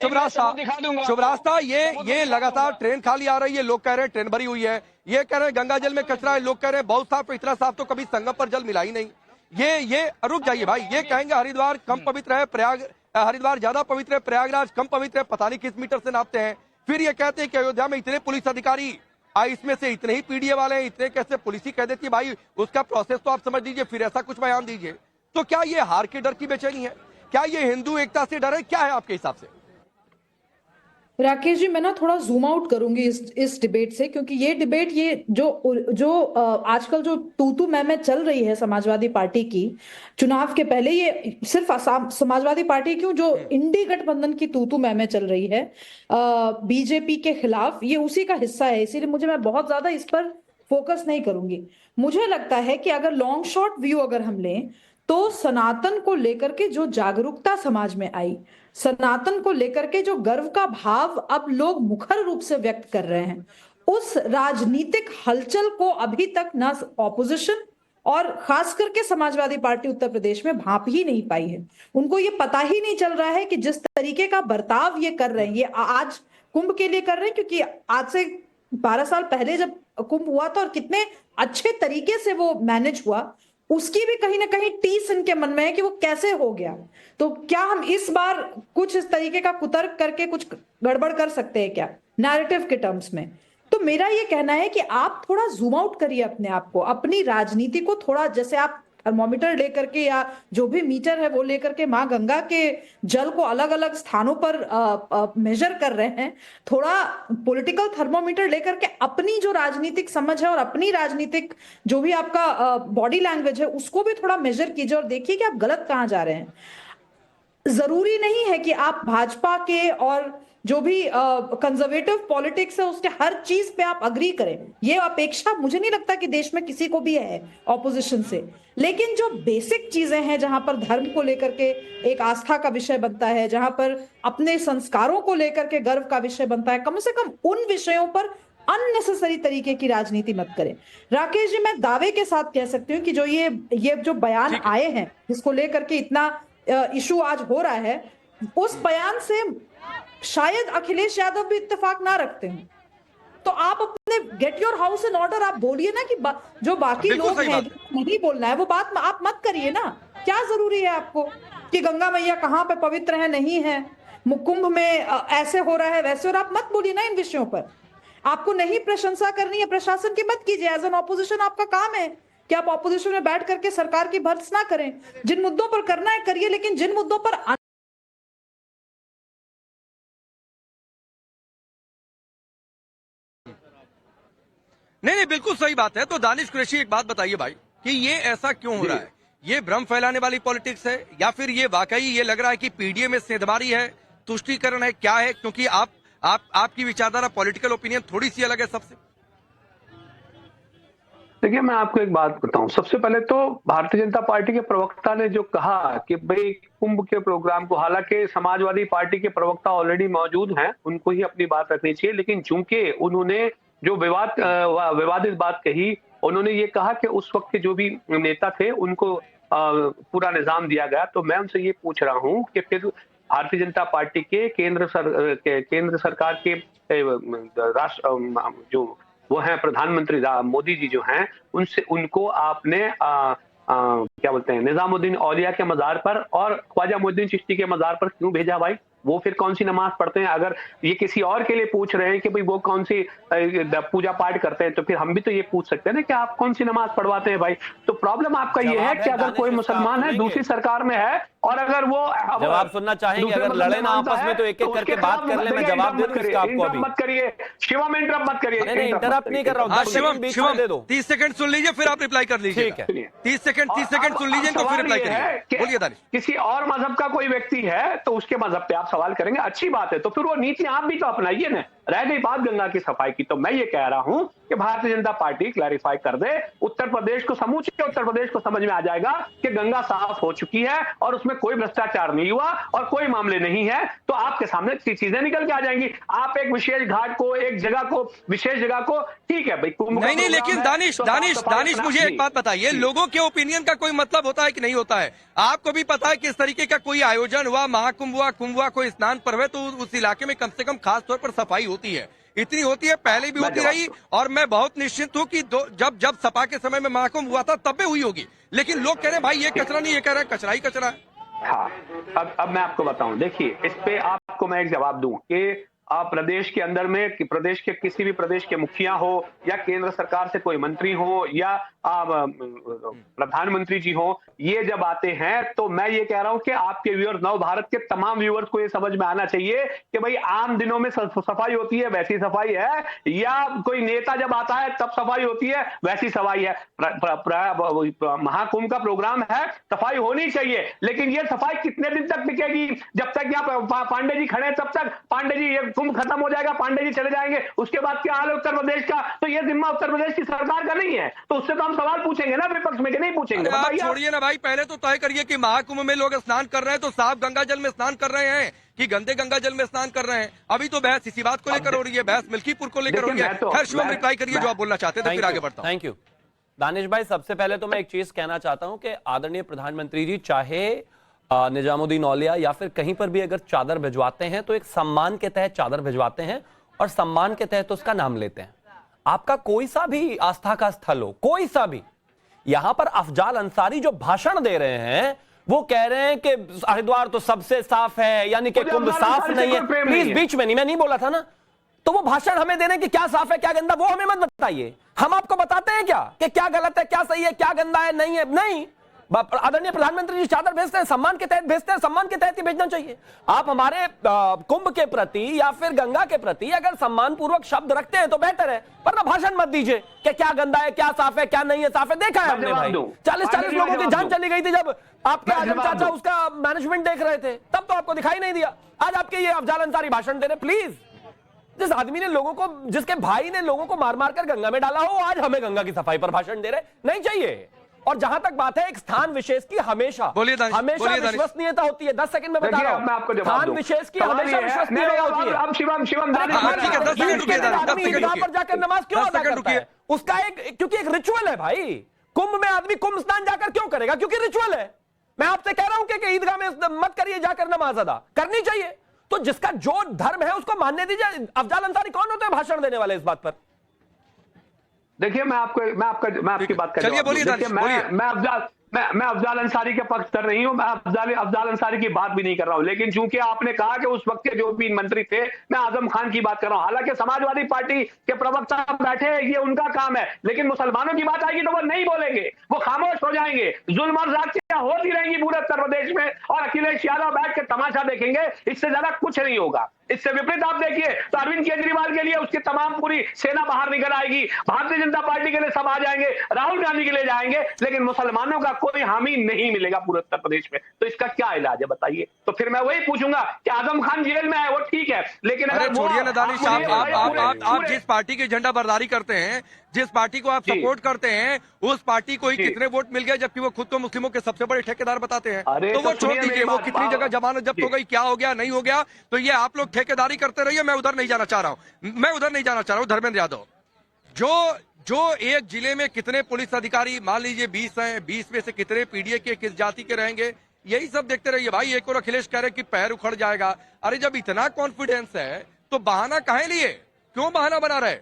शुभरास्ता ये लगातार ट्रेन खाली आ रही है, लोग कह रहे हैं ट्रेन भरी हुई है, ये कह रहे हैं गंगा जल में कचरा है, लोग कह रहे हैं बहुत साफ, इतना साफ तो कभी संगम पर जल मिला ही नहीं। ये रुक जाइए भाई, ये कहेंगे हरिद्वार कम पवित्र है, हरिद्वार ज्यादा पवित्र है, प्रयागराज कम पवित्र है, पता नहीं किस मीटर से नापते हैं। फिर ये कहते हैं कि अयोध्या में इतने पुलिस अधिकारी, इसमें से इतने ही पीडीए वाले हैं, इतने कैसे पुलिस ही कह देती है भाई, उसका प्रोसेस तो आप समझ लीजिए, फिर ऐसा कुछ बयान दीजिए। तो क्या ये हार के डर की बेचैनी है, क्या ये हिंदू एकता से डर है, क्या है आपके हिसाब से? राकेश जी, मैं ना थोड़ा जूम आउट करूंगी इस डिबेट से, क्योंकि ये डिबेट ये जो आजकल जो तू मैं चल रही है समाजवादी पार्टी की चुनाव के पहले, ये सिर्फ समाजवादी पार्टी क्यों, जो इंडी गठबंधन की तू मैं चल रही है बीजेपी के खिलाफ, ये उसी का हिस्सा है। इसीलिए मैं बहुत ज्यादा इस पर फोकस नहीं करूंगी। मुझे लगता है कि अगर लॉन्ग शॉर्ट व्यू अगर हम लें, तो सनातन को लेकर के जो जागरूकता समाज में आई, सनातन को लेकर के जो गर्व का भाव अब लोग मुखर रूप से व्यक्त कर रहे हैं, उस राजनीतिक हलचल को अभी तक ना ऑपोजिशन और खास करके समाजवादी पार्टी उत्तर प्रदेश में भांप ही नहीं पाई है। उनको ये पता ही नहीं चल रहा है कि जिस तरीके का बर्ताव ये कर रहे हैं, ये आज कुंभ के लिए कर रहे हैं, क्योंकि आज से 12 साल पहले जब कुंभ हुआ था और कितने अच्छे तरीके से वो मैनेज हुआ, उसकी भी कहीं ना कहीं टीस इनके मन में है कि वो कैसे हो गया। तो क्या हम इस बार कुछ इस तरीके का कुतर्क करके कुछ गड़बड़ कर सकते हैं क्या नैरेटिव के टर्म्स में? तो मेरा ये कहना है कि आप थोड़ा जूम आउट करिए अपने आप को, अपनी राजनीति को थोड़ा, जैसे आप थर्मोमीटर लेकर के या जो भी मीटर है वो लेकर के माँ गंगा के जल को अलग अलग स्थानों पर मेजर कर रहे हैं, थोड़ा पॉलिटिकल थर्मोमीटर लेकर के अपनी जो राजनीतिक समझ है और अपनी राजनीतिक जो भी आपका बॉडी लैंग्वेज है उसको भी थोड़ा मेजर कीजिए और देखिए कि आप गलत कहाँ जा रहे हैं। जरूरी नहीं है कि आप भाजपा के और जो भी कंजर्वेटिव पॉलिटिक्स है उसके हर चीज पे आप अग्री करें, ये अपेक्षा मुझे नहीं लगता कि देश में किसी को भी है ऑपोजिशन से। लेकिन जो बेसिक चीजें हैं, जहां पर धर्म को लेकर के एक आस्था का विषय बनता है, जहां पर अपने संस्कारों को लेकर के गर्व का विषय बनता है, कम से कम उन विषयों पर अननेसेसरी तरीके की राजनीति मत करें। राकेश जी, मैं दावे के साथ कह सकती हूँ कि जो ये जो बयान आए हैं जिसको लेकर के इतना इशू आज हो रहा है, उस बयान से शायद अखिलेश यादव भी इत्तेफाक ना रखते हैं। तो आप अपने get your house in order, आप बोलिए ना कि जो बाकी लोग हैं नहीं बोलना है वो बात आप मत करिए ना। क्या जरूरी है आपको कि गंगा मैया कहाँ पे पवित्र है नहीं है, कुंभ में ऐसे हो रहा है वैसे, और आप मत बोलिए ना इन विषयों पर। आपको नहीं प्रशंसा करनी है प्रशासन की, मत कीजिए। एज एन ऑपोजिशन आपका काम है कि आप ऑपोजिशन में बैठ करके सरकार की भर्त्स ना करें। जिन मुद्दों पर करना है करिए, लेकिन जिन मुद्दों पर नहीं, बिल्कुल सही बात है। तो दानिश कुरैशी, एक बात बताइए भाई कि ये ऐसा क्यों हो रहा है? ये भ्रम फैलाने वाली पॉलिटिक्स है या फिर ये वाकई ये लग रहा है कि पीडीए में सेंधमारी है, तुष्टीकरण है, क्या है? क्योंकि आपकी विचारधारा, पॉलिटिकल ओपिनियन थोड़ी सी अलग है सबसे। देखिए, मैं आपको एक बात बताऊं। सबसे पहले तो भारतीय जनता पार्टी के प्रवक्ता ने जो कहा कि भाई कुंभ के प्रोग्राम को, हालांकि समाजवादी पार्टी के प्रवक्ता ऑलरेडी मौजूद हैं, उनको ही अपनी बात रखनी चाहिए, लेकिन चूंकि उन्होंने जो विवादित बात कही, उन्होंने ये कहा कि उस वक्त के जो भी नेता थे उनको पूरा निजाम दिया गया। तो मैं उनसे ये पूछ रहा हूं कि फिर भारतीय जनता पार्टी के केंद्र सरकार के राष्ट्र जो वो हैं प्रधानमंत्री मोदी जी जो हैं, उनको आपने क्या बोलते हैं, निजामुद्दीन औलिया के मजार पर और ख्वाजा मोइनुद्दीन चिश्ती के मजार पर क्यों भेजा भाई? वो फिर कौन सी नमाज पढ़ते हैं? अगर ये किसी और के लिए पूछ रहे हैं कि भाई वो कौन सी पूजा पाठ करते हैं, तो फिर हम भी तो ये पूछ सकते हैं ना कि आप कौन सी नमाज पढ़वाते हैं भाई? तो प्रॉब्लम आपका ये है कि अगर कोई मुसलमान है, दूसरी सरकार में है, और अगर वो जवाब सुनना चाहेंगे, अगर लड़े ना आपस में तो एक एक करके बात कर ले। मैं जवाब दे दूं इसका आपको अभी। मत करिए शिवम, इंटरप्ट मत करिए। नहीं, इंटरप्ट नहीं कर रहा हूं। शिवम 30 सेकंड सुन लीजिए, फिर आप रिप्लाई कर लीजिए। ठीक है, 30 सेकंड सुन लीजिए तो फिर रिप्लाई करिए। बोलिए दानिश। किसी और मजहब का कोई व्यक्ति है तो उसके मजहब पे आप सवाल करेंगे, अच्छी बात है, तो फिर वो नीति आप भी तो अपनाइए ना। रह गई बात गंगा की सफाई की, तो मैं ये कह रहा हूं कि भारतीय जनता पार्टी क्लैरिफाई कर दे, उत्तर प्रदेश को, समूचे उत्तर प्रदेश को समझ में आ जाएगा कि गंगा साफ हो चुकी है और उसमें कोई भ्रष्टाचार नहीं हुआ और कोई मामले नहीं है, तो आपके सामने चीजें निकल के आ जाएंगी। आप एक विशेष घाट को, एक जगह को, विशेष जगह को, ठीक है भाई, कुंभ नहीं, लेकिन दानिश मुझे एक बात बताइए, लोगों के ओपिनियन का कोई मतलब होता है कि नहीं होता है? आपको भी पता है कि इस तरीके का कोई आयोजन हुआ, महाकुंभ हुआ, कुंभ हुआ, कोई स्नान पर्व है, तो उस इलाके में कम से कम खास तौर पर सफाई होती है, इतनी होती है, पहले भी होती रही, और मैं बहुत निश्चित हूं कि जब सपा के समय में महाकुंभ हुआ था तब भी हुई होगी, लेकिन लोग कह रहे हैं भाई ये कचरा नहीं, ये कह रहे हैं कचरा ही कचरा है। हाँ, अब मैं आपको बताऊं, देखिए इस पे आपको मैं एक जवाब दूं कि आप प्रदेश के अंदर में, कि प्रदेश के किसी भी प्रदेश के मुखिया हो या केंद्र सरकार से कोई मंत्री हो या प्रधानमंत्री जी हो, ये जब आते हैं तो मैं ये कह रहा हूं कि आपके व्यूअर्स, नव भारत के तमाम व्यूअर्स को ये समझ में आना चाहिए कि भाई आम दिनों में सफाई होती है वैसी सफाई है, या कोई नेता जब आता है तब सफाई होती है वैसी सफाई है। महाकुंभ का प्रोग्राम है, सफाई होनी चाहिए, लेकिन ये सफाई कितने दिन तक टिकेगी? जब तक यहाँ पांडे जी खड़े हैं तब तक पांडे जी, ये कुंभ खत्म हो जाएगा, पांडे जी चले जाएंगे, उसके बाद क्या हाल है उत्तर प्रदेश का? तो ये जिम्मा उत्तर प्रदेश की सरकार का नहीं है, तो उससे तो हम सवाल पूछेंगे ना विपक्ष में, कि नहीं पूछेंगे? आप छोड़िए ना भाई, पहले तो तय करिए कि महाकुंभ में लोग स्नान कर रहे हैं तो साफ गंगा जल में स्नान कर रहे हैं कि गंदे गंगा जल में स्नान कर रहे हैं? अभी तो बहस इसी बात को लेकर हो रही है, बहस मिल्कीपुर को लेकर हो रही है। खैर शिवम रिप्लाई करिए जो आप बोलना चाहते थे, फिर आगे बढ़ता हूं। थैंक यू दानिश भाई। सबसे पहले तो मैं एक चीज कहना चाहता हूं कि आदरणीय प्रधानमंत्री जी चाहे निजामुद्दीन औलिया या फिर कहीं पर भी अगर चादर भिजवाते हैं तो एक सम्मान के तहत चादर भिजवाते हैं और सम्मान के तहत उसका नाम लेते हैं। आपका कोई सा भी आस्था का स्थल हो, कोई सा भी, यहां पर अफजाल अंसारी जो भाषण दे रहे हैं वो कह रहे हैं कि हरिद्वार तो सबसे साफ है, यानी कि कुंभ साफ नहीं है। प्लीज बीच में नहीं, मैं नहीं बोला था ना, तो वो भाषण हमें देने कि क्या साफ है क्या गंदा, वो हमें मत बताइए। हम आपको बताते हैं क्या कि क्या गलत है, क्या सही है, क्या गंदा है, नहीं है। नहीं, आदरणीय प्रधानमंत्री जी चादर भेजते हैं, सम्मान के तहत भेजते हैं, सम्मान के तहत ही भेजना चाहिए। आप हमारे कुंभ के प्रति या फिर गंगा के प्रति अगर सम्मान पूर्वक शब्द रखते हैं तो बेहतर है, वरना भाषण मत दीजिए कि क्या गंदा है, क्या साफ है, क्या नहीं है। साफ है, देखा है हमने भाई, 40-40 लोगों की जान चली गई थी जब आपके आजम चाचा उसका मैनेजमेंट देख रहे थे, तब तो आपको दिखाई नहीं दिया। आज आपके ये अफजाल अंसारी भाषण दे रहे। प्लीज, जिस आदमी ने लोगों को, जिसके भाई ने लोगों को मार मार कर गंगा में डाला हो, आज हमें गंगा की सफाई पर भाषण दे रहे, नहीं चाहिए। और जहां तक बात है एक स्थान विशेष की, हमेशा विश्वसनीयता होती है। 10 सेकंड में बता रहा हूं, स्थान विशेष की हमेशा विश्वसनीयता होती है। अब शिवम ईदगाह पर जाकर नमाज क्यों अदा करता है? उसका एक, क्योंकि एक रिचुअल है भाई। कुंभ में आदमी कुंभ स्नान जाकर क्यों करेगा? क्योंकि रिचुअल है। मैं आपसे कह रहा हूं कि ईदगाह में मत करिए जाकर नमाज अदा, करनी चाहिए। तो जिसका जो धर्म है उसको मानने दीजिए। अफजाल अंसारी कौन होते हैं भाषण देने वाले इस बात पर? देखिए मैं आपकी बात कर, चलिए बोलिए, मैं अफजाल अंसारी के पक्ष कर रही हूं, मैं अफजाल अंसारी की बात भी नहीं कर रहा हूं, लेकिन चूंकि आपने कहा कि उस वक्त के जो भी मंत्री थे, मैं आजम खान की बात कर रहा हूं। हालांकि समाजवादी पार्टी के प्रवक्ता बैठे हैं, ये उनका काम है, लेकिन मुसलमानों की बात आएगी तो वो नहीं बोलेंगे, वो खामोश हो जाएंगे। जुल्म और ज़्यादतियां होती रहेंगी पूरे उत्तर प्रदेश में, और अखिलेश यादव बैठ के तमाशा देखेंगे, इससे ज्यादा कुछ नहीं होगा। इससे विपरीत आप देखिए तो अरविंद केजरीवाल के लिए उसकी तमाम पूरी सेना बाहर निकल आएगी, भारतीय जनता पार्टी के लिए सब आ जाएंगे, राहुल गांधी के लिए जाएंगे, लेकिन मुसलमानों का कोई हामी नहीं मिलेगा पूरे उत्तर प्रदेश में। तो इसका क्या इलाज है बताइए? तो फिर मैं वही पूछूंगा कि आजम खान जेल में है, वो ठीक है, लेकिन अगर छोड़िए ना दानिश, आप जिस पार्टी की झंडा बरदारी करते हैं, जिस पार्टी को आप सपोर्ट करते हैं, उस पार्टी को ही कितने वोट मिल गए, जबकि वो खुद तो मुस्लिमों के सबसे बड़े ठेकेदार बताते हैं। तो वो छोड़ दीजिए, वो कितनी जगह जमानत जब्त हो गई, क्या हो गया, नहीं हो गया, तो ये आप लोग ठेकेदारी करते रहिए। मैं उधर नहीं जाना चाह रहा हूं। धर्मेंद्र यादव, जो एक जिले में कितने पुलिस अधिकारी, मान लीजिए 20 हैं, 20 में से कितने पीडीए के किस जाति के रहेंगे, यही सब देखते रहिए भाई। एक और अखिलेश कह रहे कि पैर उखड़ जाएगा। अरे जब इतना कॉन्फिडेंस है तो बहाना काहे लिए, क्यों बहाना बना रहे?